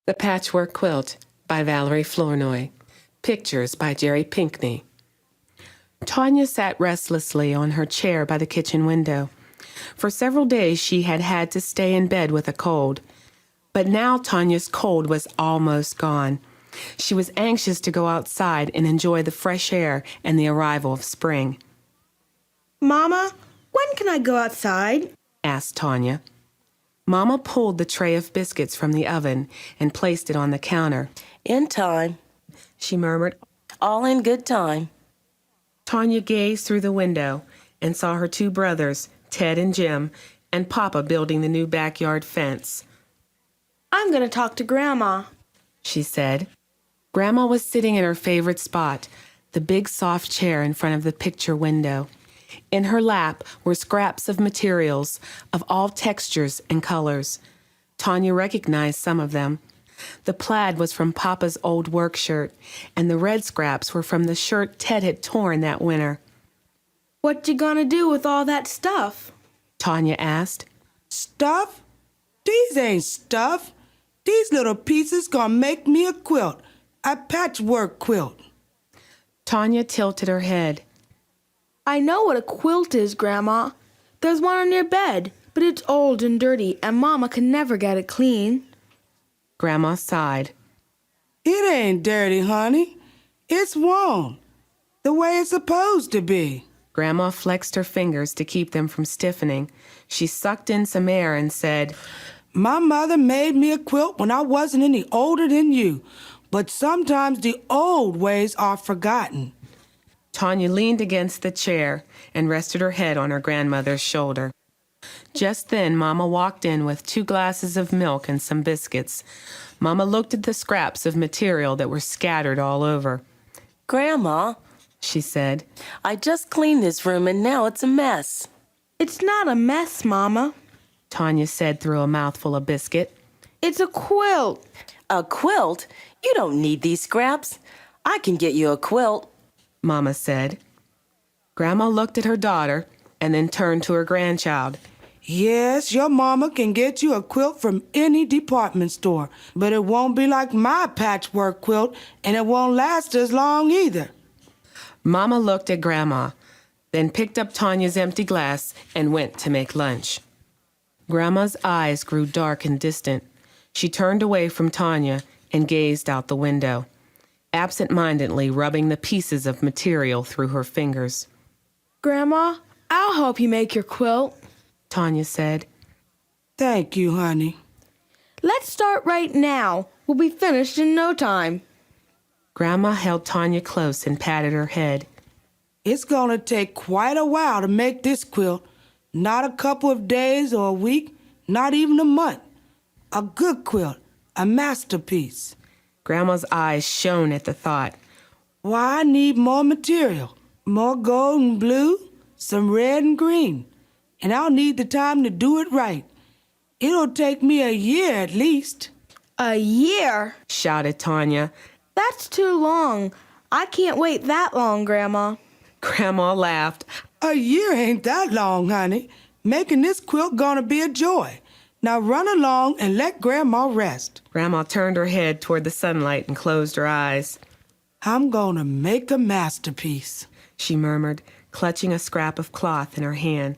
The Patchwork Quilt by Valerie Flournoy. Pictures by Jerry Pinkney. Tanya sat restlessly on her chair by the kitchen window. For several days she had had to stay in bed with a cold. But now Tanya's cold was almost gone. She was anxious to go outside and enjoy the fresh air and the arrival of spring. Mama, when can I go outside? Asked Tanya. Mama pulled the tray of biscuits from the oven and placed it on the counter. In time, She murmured. all in good time. Tanya gazed through the window and saw her two brothers, Ted and Jim, and Papa building the new backyard fence. I'm going to talk to Grandma. She said. Grandma was sitting in her favorite spot, the big soft chair in front of the picture window. In her lap were scraps of materials of all textures and colors. Tanya recognized some of them. The plaid was from Papa's old work shirt, and the red scraps were from the shirt Ted had torn that winter. What you gonna do with all that stuff? Tanya asked. Stuff? These ain't stuff. These little pieces gonna make me a quilt, a patchwork quilt. Tanya tilted her head. I know what a quilt is, Grandma. There's one on your bed, but it's old and dirty, and Mama can never get it clean. Grandma sighed. It ain't dirty, honey. It's worn, the way it's supposed to be. Grandma flexed her fingers to keep them from stiffening. She sucked in some air and said, My mother made me a quilt when I wasn't any older than you, but sometimes the old ways are forgotten. Tanya leaned against the chair and rested her head on her grandmother's shoulder. Just then, Mama walked in with 2 glasses of milk and some biscuits. Mama looked at the scraps of material that were scattered all over. Grandma, She said. I just cleaned this room and now it's a mess. It's not a mess, Mama. Tanya said through a mouthful of biscuit. It's a quilt. A quilt? You don't need these scraps. I can get you a quilt. Mama said. Grandma looked at her daughter and then turned to her grandchild. Yes, your mama can get you a quilt from any department store, but it won't be like my patchwork quilt, and it won't last as long either. Mama looked at Grandma, then picked up Tanya's empty glass and went to make lunch. Grandma's eyes grew dark and distant. She turned away from Tanya and gazed out the window, absent-mindedly rubbing the pieces of material through her fingers. Grandma, I'll help you make your quilt. Tanya said. Thank you, honey. Let's start right now. We'll be finished in no time. Grandma held Tanya close and patted her head. It's gonna take quite a while to make this quilt. Not a couple of days or a week, not even a month. A good quilt, a masterpiece. Grandma's eyes shone at the thought. Why, I need more material, more gold and blue, some red and green. And I'll need the time to do it right. It'll take me a year at least. A year? Shouted Tanya. That's too long. I can't wait that long, Grandma. Grandma laughed. A year ain't that long, honey. Making this quilt gonna be a joy. Now run along and let Grandma rest. Grandma turned her head toward the sunlight and closed her eyes. I'm gonna make a masterpiece, She murmured, clutching a scrap of cloth in her hand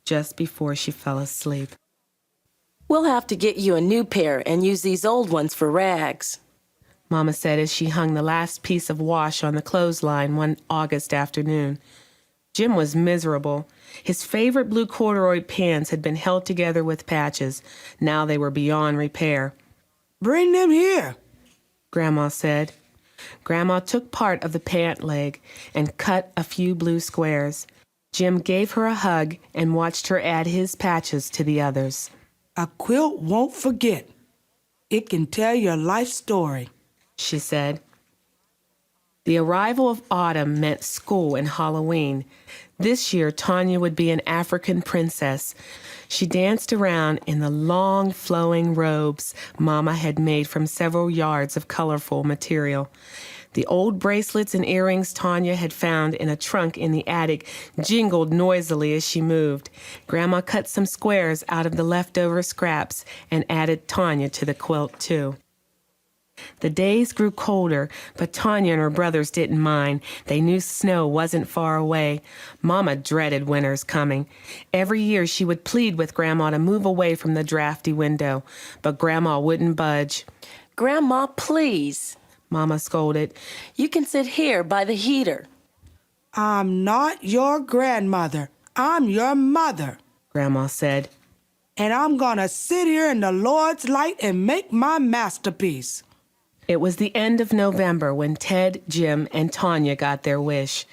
just before she fell asleep. We'll have to get you a new pair and use these old ones for rags. Mama said as she hung the last piece of wash on the clothesline one August afternoon. Jim was miserable. His favorite blue corduroy pants had been held together with patches. Now they were beyond repair. Bring them here, Grandma said. Grandma took part of the pant leg and cut a few blue squares. Jim gave her a hug and watched her add his patches to the others. A quilt won't forget. It can tell your life story, She said. The arrival of autumn meant school and Halloween. This year, Tanya would be an African princess. She danced around in the long, flowing robes Mama had made from several yards of colorful material. The old bracelets and earrings Tanya had found in a trunk in the attic jingled noisily as she moved. Grandma cut some squares out of the leftover scraps and added Tanya to the quilt, too. The days grew colder, but Tanya and her brothers didn't mind. They knew snow wasn't far away. Mama dreaded winter's coming. Every year she would plead with Grandma to move away from the drafty window, but Grandma wouldn't budge. Grandma, please. Mama scolded. You can sit here by the heater. I'm not your grandmother. I'm your mother. Grandma said. And I'm gonna sit here in the Lord's light and make my masterpiece. It was the end of November when Ted, Jim, and Tanya got their wish.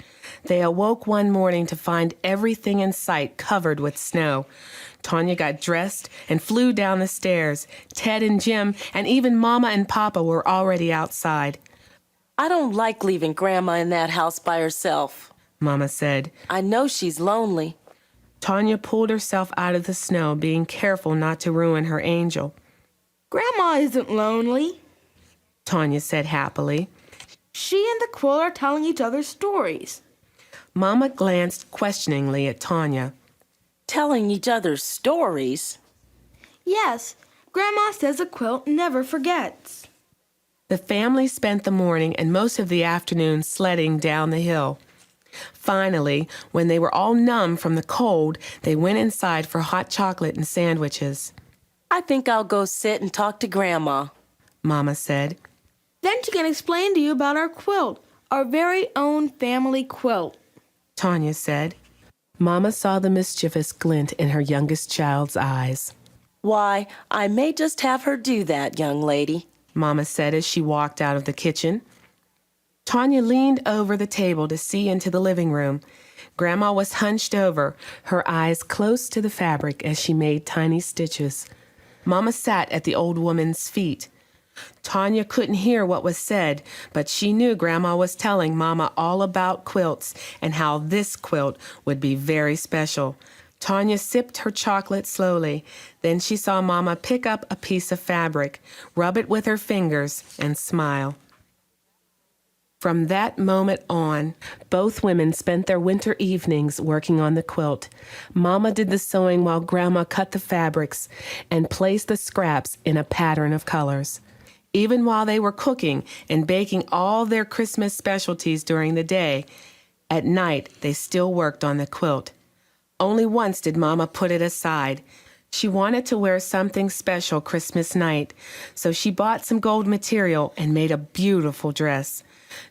They awoke one morning to find everything in sight covered with snow. Tanya got dressed and flew down the stairs. Ted and Jim and even Mama and Papa were already outside. I don't like leaving Grandma in that house by herself, Mama said. I know she's lonely. Tanya pulled herself out of the snow, being careful not to ruin her angel. Grandma isn't lonely. Tanya said happily. She and the quilt are telling each other stories. Mama glanced questioningly at Tanya. Telling each other stories? Yes, Grandma says a quilt never forgets. The family spent the morning and most of the afternoon sledding down the hill. Finally, when they were all numb from the cold, they went inside for hot chocolate and sandwiches. I think I'll go sit and talk to Grandma, Mama said. Then she can explain to you about our quilt, our very own family quilt. Tanya said. Mama saw the mischievous glint in her youngest child's eyes. Why, I may just have her do that, young lady, Mama said as she walked out of the kitchen. Tanya leaned over the table to see into the living room. Grandma was hunched over, her eyes close to the fabric as she made tiny stitches. Mama sat at the old woman's feet. Tanya couldn't hear what was said, but she knew Grandma was telling Mama all about quilts and how this quilt would be very special. Tanya sipped her chocolate slowly. Then she saw Mama pick up a piece of fabric, rub it with her fingers, and smile. From that moment on, both women spent their winter evenings working on the quilt. Mama did the sewing while Grandma cut the fabrics and placed the scraps in a pattern of colors. Even while they were cooking and baking all their Christmas specialties during the day, at night they still worked on the quilt. Only once did Mama put it aside. She wanted to wear something special Christmas night, so she bought some gold material and made a beautiful dress.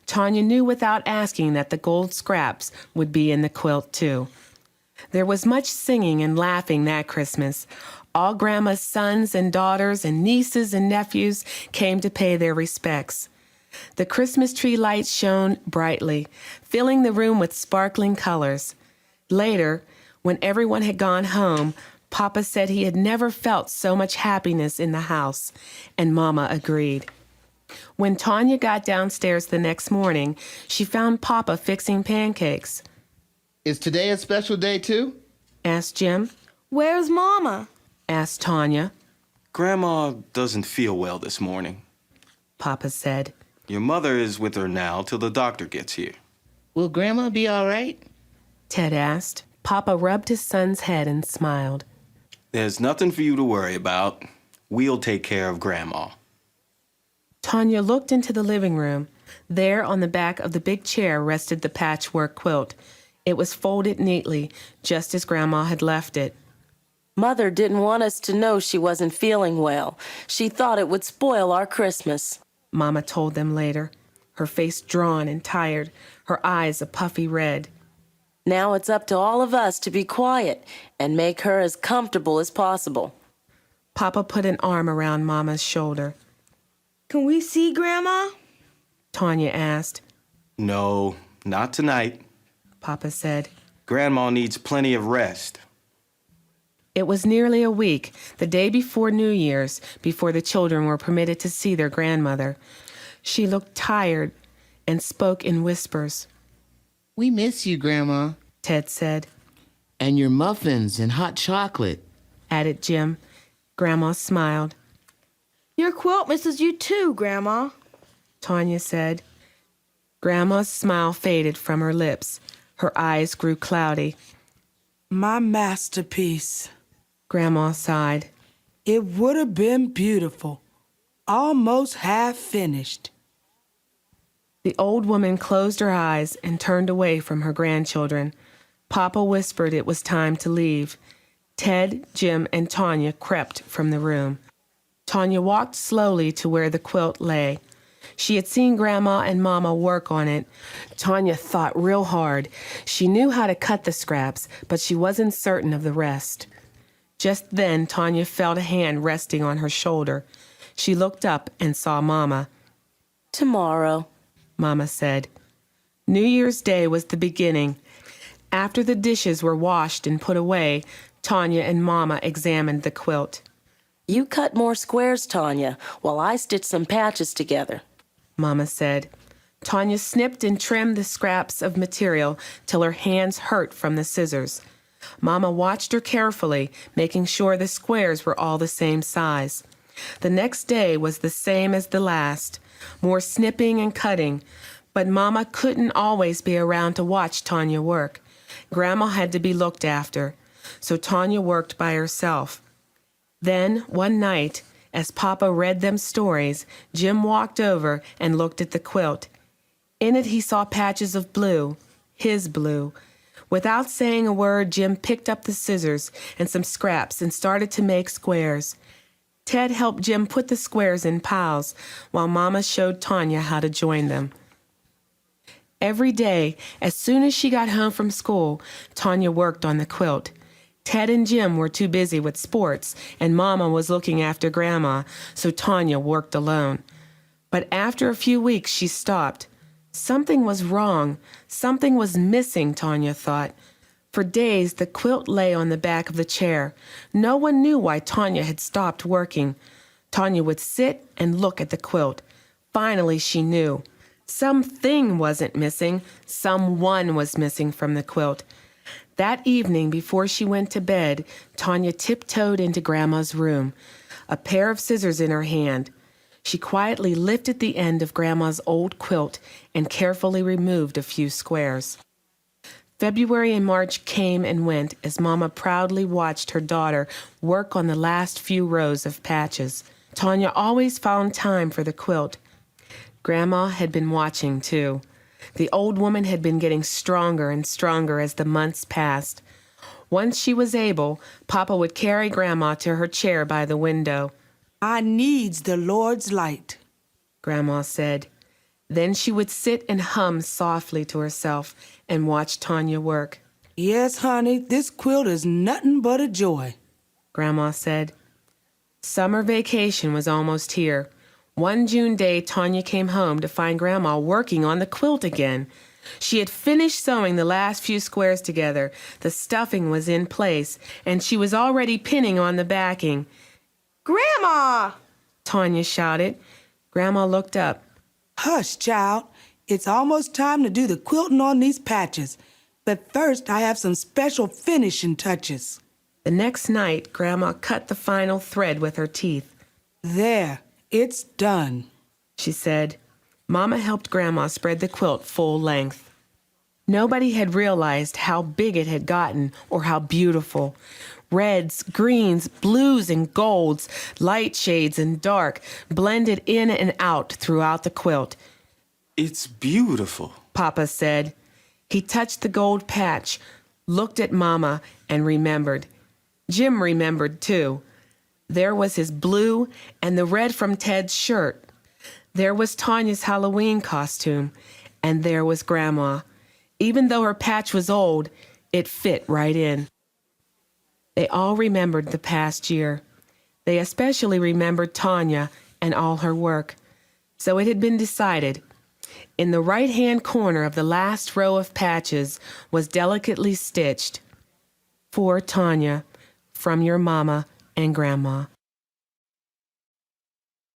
Tanya knew without asking that the gold scraps would be in the quilt too. There was much singing and laughing that Christmas. All Grandma's sons and daughters and nieces and nephews came to pay their respects. The Christmas tree lights shone brightly, filling the room with sparkling colors. Later, when everyone had gone home, Papa said he had never felt so much happiness in the house, and Mama agreed. When Tanya got downstairs the next morning, she found Papa fixing pancakes. Is today a special day, too? Asked Jim. Where's Mama? Asked Tanya. Grandma doesn't feel well this morning. Papa said. Your mother is with her now till the doctor gets here. Will Grandma be all right? Ted asked. Papa rubbed his son's head and smiled. There's nothing for you to worry about. We'll take care of Grandma. Tanya looked into the living room. There on the back of the big chair rested the patchwork quilt. It was folded neatly, just as Grandma had left it. Mother didn't want us to know she wasn't feeling well. She thought it would spoil our Christmas, Mama told them later, her face drawn and tired, her eyes a puffy red. Now it's up to all of us to be quiet and make her as comfortable as possible. Papa put an arm around Mama's shoulder. Can we see Grandma? Tanya asked. No, not tonight. Papa said. Grandma needs plenty of rest. It was nearly a week, the day before New Year's, before the children were permitted to see their grandmother. She looked tired and spoke in whispers. We miss you, Grandma. Ted said. And your muffins and hot chocolate, added Jim. Grandma smiled. Your quilt misses you too, Grandma. Tanya said. Grandma's smile faded from her lips. Her eyes grew cloudy. My masterpiece. Grandma sighed. It would have been beautiful. almost half finished. The old woman closed her eyes and turned away from her grandchildren. Papa whispered it was time to leave. Ted, Jim, and Tanya crept from the room. Tanya walked slowly to where the quilt lay. She had seen Grandma and Mama work on it. Tanya thought real hard. She knew how to cut the scraps, but she wasn't certain of the rest. Just then, Tanya felt a hand resting on her shoulder. She looked up and saw Mama. Tomorrow, Mama said. New Year's Day was the beginning. After the dishes were washed and put away, Tanya and Mama examined the quilt. you cut more squares, Tanya, while I stitch some patches together. Mama said. Tanya snipped and trimmed the scraps of material till her hands hurt from the scissors. Mama watched her carefully, making sure the squares were all the same size. The next day was the same as the last, more snipping and cutting, but Mama couldn't always be around to watch Tanya work. Grandma had to be looked after, so Tanya worked by herself. Then, one night, as Papa read them stories, Jim walked over and looked at the quilt. In it he saw patches of blue, his blue. Without saying a word, Jim picked up the scissors and some scraps and started to make squares. Ted helped Jim put the squares in piles, while Mama showed Tanya how to join them. Every day, as soon as she got home from school, Tanya worked on the quilt. Ted and Jim were too busy with sports, and Mama was looking after Grandma, so Tanya worked alone. But after a few weeks, she stopped. Something was wrong. Something was missing, Tanya thought. For days, the quilt lay on the back of the chair. No one knew why Tanya had stopped working. Tanya would sit and look at the quilt. Finally, she knew. Something wasn't missing. Someone was missing from the quilt. That evening, before she went to bed, Tanya tiptoed into Grandma's room, a pair of scissors in her hand. She quietly lifted the end of Grandma's old quilt and carefully removed a few squares. February and March came and went as Mama proudly watched her daughter work on the last few rows of patches. Tanya always found time for the quilt. Grandma had been watching, too. The old woman had been getting stronger and stronger as the months passed. Once she was able, Papa would carry Grandma to her chair by the window. I needs the Lord's light, Grandma said. Then she would sit and hum softly to herself and watch Tanya work. Yes, honey, this quilt is nothing but a joy, Grandma said. Summer vacation was almost here. One June day, Tanya came home to find Grandma working on the quilt again. She had finished sewing the last few squares together. The stuffing was in place, and she was already pinning on the backing. Grandma! Tanya shouted. Grandma looked up. Hush, child. It's almost time to do the quilting on these patches. But first, I have some special finishing touches. The next night, Grandma cut the final thread with her teeth. There, it's done, she said. Mama helped Grandma spread the quilt full length. Nobody had realized how big it had gotten or how beautiful. Reds, greens, blues, and golds, light shades and dark, blended in and out throughout the quilt. It's beautiful, Papa said. He touched the gold patch, looked at Mama, and remembered. Jim remembered, too. There was his blue and the red from Ted's shirt. There was Tanya's Halloween costume, and there was Grandma. Even though her patch was old, it fit right in. They all remembered the past year. They especially remembered Tanya and all her work. So it had been decided. In the right-hand corner of the last row of patches was delicately stitched, "For Tanya, from your Mama and Grandma."